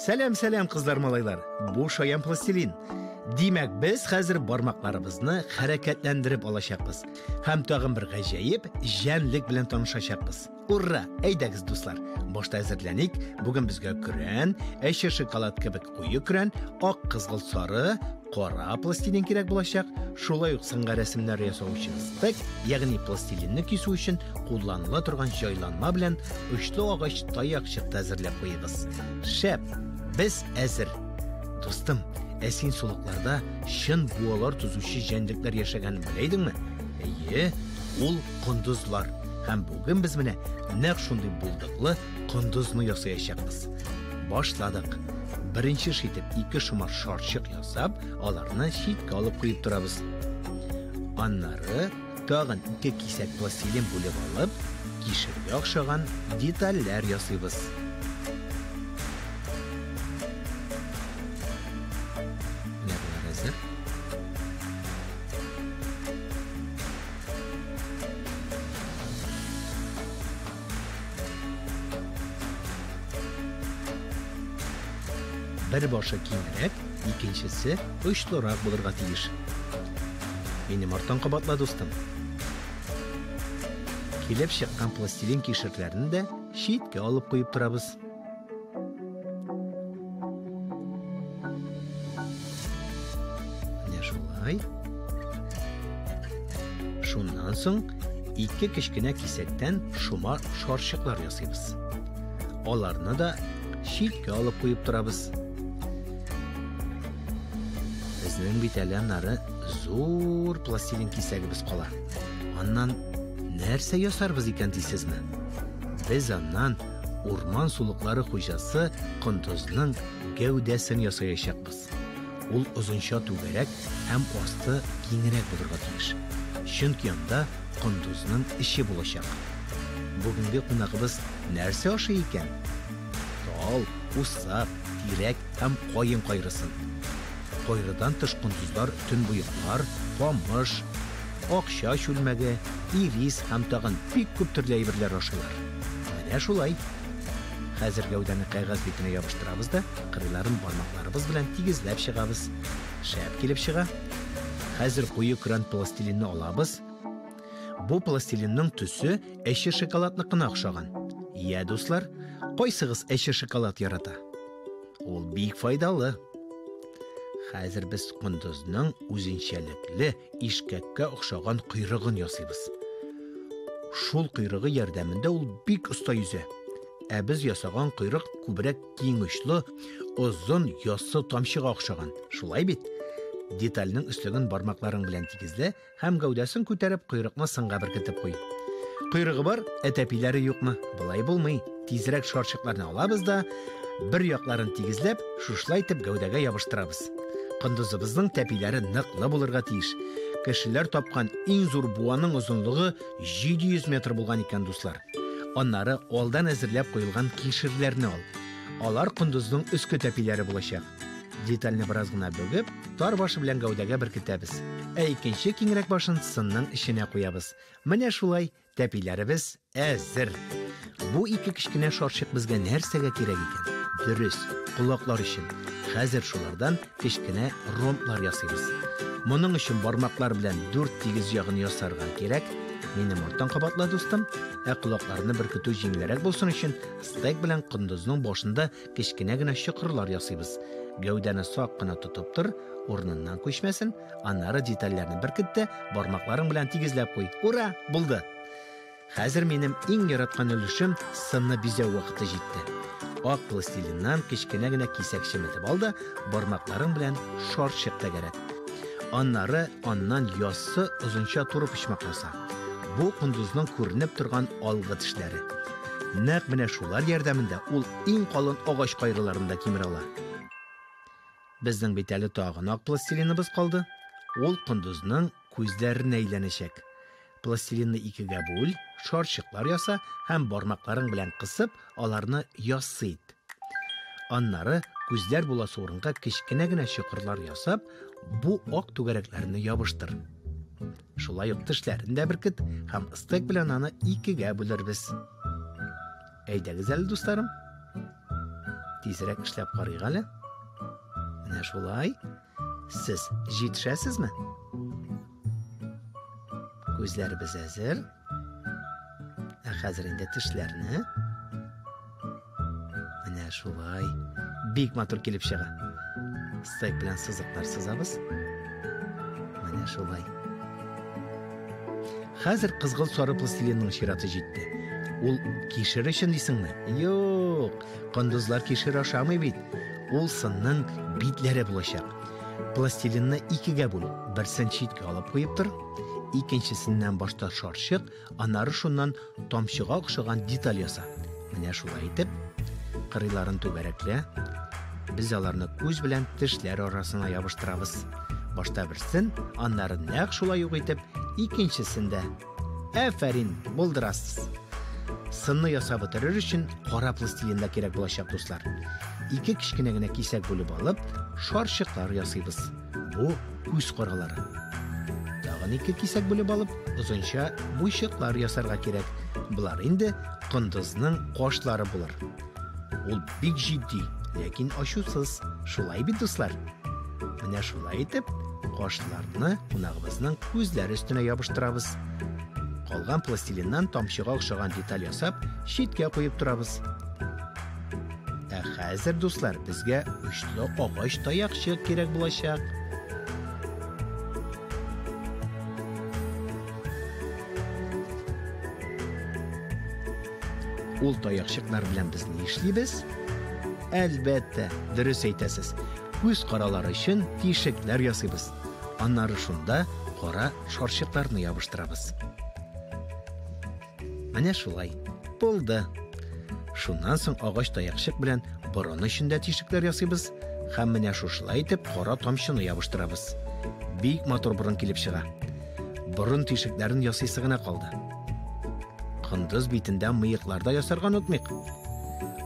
Сәлем кызлар малайлар. Бу шаян пластилин. Димәк, без хәзер бармакларыбызны хәрәкәтләндереп алачакбыз. Һәм тагын бер гаҗәеп җәнлек белән танышачакбыз. Ура! Әйдәгез, дуслар. Башта әзерләник. Бүген безгә көрән, әче шоколад кебек куе көрән, ак кызгылт сары, кара пластилин кирәк булачак. Шулай ук сыңга рәсемнәр ясау өчен стек, ягъни пластилинны кисү өчен кулланыла торган җайланма белән очлы агач таякчык әзерләп куйбыз. Шәп, без әзер. Достым, син сулыкларда шын буалар тузучы җәнлекләр яшәгәнен беләйдеңме? Әйе, ул кондузлар. Һәм бүген без менә нәкъ шундый булдыклы кондузны ясаячакбыз. Башладык. Беренче шитеп 2 шомар шарчык ясап, аларны шиткә алып куеп торабыз. Аннары тагын 2 кисәк пластилин бүлеп алып, кишергә охшаган детальләр ясыйбыз. Бер башы киңрәк, икенчесе очлырак булырга тиеш. Минем артан кабатла дустым. Килеп чыккан пластилин кишерләрен дә шиткә алып куеп торабыз. Менә шулай. Шуннан соң 2 кечкенә кисәктән шома шарчыклар ясыйбыз. Аларны да шиткә алып куеп торабыз. Безнең бит әле аннары зур пластилин кисәгебез кала. Аннан нәрсә ясарбыз икән дисезме? Без аннан урман сулыклары хуҗасы кондузның гәүдәсен ясаячакбыз. Ул озынча түгәрәк һәм асты киңрәк булырга тиеш. Чөнки анда кондузның иче булачак. Бүгенге кунагыбыз нәрсә ашый икән? Тал, усак, тирәк һәм каен кайрысын. Койрыдан тыш кондузлар төнбуеклар, камыш, акча чүлмәге, ирис һәм тагын бик күп төрле әйберләр ашыйлар. Менә шулай. Хәзер гәүдәне кәгазь битенә ябыштырабыз да, кырыйларын бармакларыбыз белән тигезләп чыгабыз. Шәп килеп чыга. Хәзер куе кран пластилинны алабыз. Бу пластилинның төсе әче шоколадныкына охшаган. Я, дуслар, кайсыгыз әче шоколад ярата? Ул бик файдалы. Хәзер без кондузның үзенчәлекле ишкәккә охшаган койрыгын ясыйбыз. Шул койрыгы ярдәмендә ул бик оста yüзә. Ә без ясаган койрык күбрәк киң очлы, озын яссы тамчыга охшаган. Шулай бит? Детальның өслеген бармакларың белән тигезлә һәм гәүдәсен күтәреп койрыкны сыңга беркетеп куй. Койрыгы бар, тәпиләре юкмы? Булай булмый. Тизрәк шарчыкларны алабыз да, бер якларын тигезләп, шушлайтып гәүдәгә ябыштырабыз. Кондузыбызның тәпиләре ныклы булырга тиеш. Кешеләр тапкан иң зур буаның озынлыгы 700 метр булган икән, дуслар. Аннары алдан әзерләп куелган кишерләрне ал. Алар кондузның өске тәпиләре булачак. Детальны бераз гына бөгеп, тар башы белән гәүдәгә беркетәбез. Ә икенче киңрәк башын сынның эченә куябыз. Менә шулай тәпиләребез әзер. Бу 2 кечкенә шарчык безгә нәрсәгә кирәк икән? Дөрес, кулаклар өчен. Хәзер шулардан кечкенә ромблар ясыйбыз. Моның өчен бармаклар белән 4 тигез ягын ясарга кирәк. Минем артан кабатла дустым. Ә кулакларны беркетү җиңелрәк булсын өчен стек белән кондузның башында кечкенә генә чокырлар ясыйбыз. Гәүдәне сак кына тотып тор, урыныннан күчмәсен, аннары детальләрне беркетте, бармакларың белән тигезләп куй. Ура, булды. Хәзер минем иң яраткан өлешем сынны бизәү вакыты җитте. Ак пластилиннан кечкенә генә кисәк чеметеп алды, бармакларың белән шарчык тәгәрәт. Аннары аннан яссы озынча туры почмак яса. Бу кондузның күренеп торган алгы тешләре. Нәкъ менә шулар ярдәмендә ул иң калын агач кайрыларында кимер ала. Безнең бит әле тагын ак пластилиныбыз калды. Ул кондузның күзләренә әйләнәчәк. Пластилинны 2гә бүл, шарчыклар яса һәм бармакларың белән кысып, аларны ясыйт. Аннары күзләр буласы урынга кечкенә генә чокырлар ясап, бу ак түгәрәкләрне ябыштыр. Шулай ук тешләрен дә беркет һәм стек белән аны 2гә бүлербез. Әйдәгез әле, дусларым. тизрәк эшләп карыйк әле. Менә шулай. Сез җитешәсезме? Күзләребез әзер. Хәзер инде тешләрне. Менә шулай. Бик матур килеп чыга. Стек белән сызыклар сызабыз. Менә шулай. Хәзер кызгылт сары пластилинның чираты җитте. Ул кишер өчен дисеңме? Юк, кондызлар кишер ашамый бит. Ул сынның битләре булачак. Пластилинны икегә бүл. Берсен читкә алып куеп тор. Икенчесеннән башта шарчык, аннары шуннан тамчыга охшаган деталь яса. Менә шулай итеп, кырыйларын түгәрәклә. Без аларны күз белән тешләр арасына ябыштырабыз. Башта берсен, аннары нәкъ шулай ук итеп, икенчесендә. Афәрин, булдырасыз. Сынны ясап бетерер өчен кара пластилин да кирәк булачак, дуслар. Ике кичкенә генә кисәк бүлеп алып, шарчыклар ясыйбыз. Бу күз каралары. Тагын ике кисәк бүлеп алып, озынча буйчыклар ясарга кирәк. Булар инде кондызның кашлары булыр. Ул бик җитди, ләкин ачусыз. Шулай бит, дуслар. Менә шулай итеп, кашларны кунагыбызның күзләре өстенә ябыштырабыз. Калган пластилиннан тамчыга охшаган деталь ясап, читкә куеп торабыз. Хәзер, дуслар, безгә үчле агач таякчык кирәк булачак. Ул таякчыклар белән без ни эшлибез? Әлбәттә, дөрес әйтәсез. Күз каралары өчен тишекләр ясыйбыз. Аннары шунда кара шарчыкларны ябыштырабыз. Менә шулай. Булды. Шуннан соң агач таякчык белән борын өчендә тишекләр ясыйбыз һәм менә шушылай итеп кара тамчыны ябыштырабыз. Бик матур борын килеп чыга. Борын тишекләрен ясыйсы гына калды. Кондыз битендә мыеклар да ясарга онытмыйк.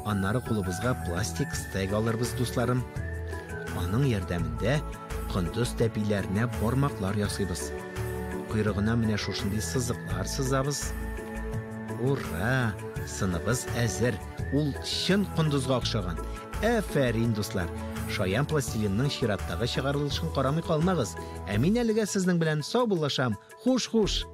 Аннары кулыбызга пластик стек алырбыз, дусларым. Аның ярдәмендә кондыз тәпиләренә бармаклар ясыйбыз. Койрыгына менә шушындый сызыклар сызабыз. Ура! Сыныбыз әзер. Ул чын кондызга охшаган. Афәрин, дуслар. Шаян пластилинның чираттагы чыгарылышын карамый калмагыз. Ә мин әлегә сезнең белән сау булышам. Хуш-хуш.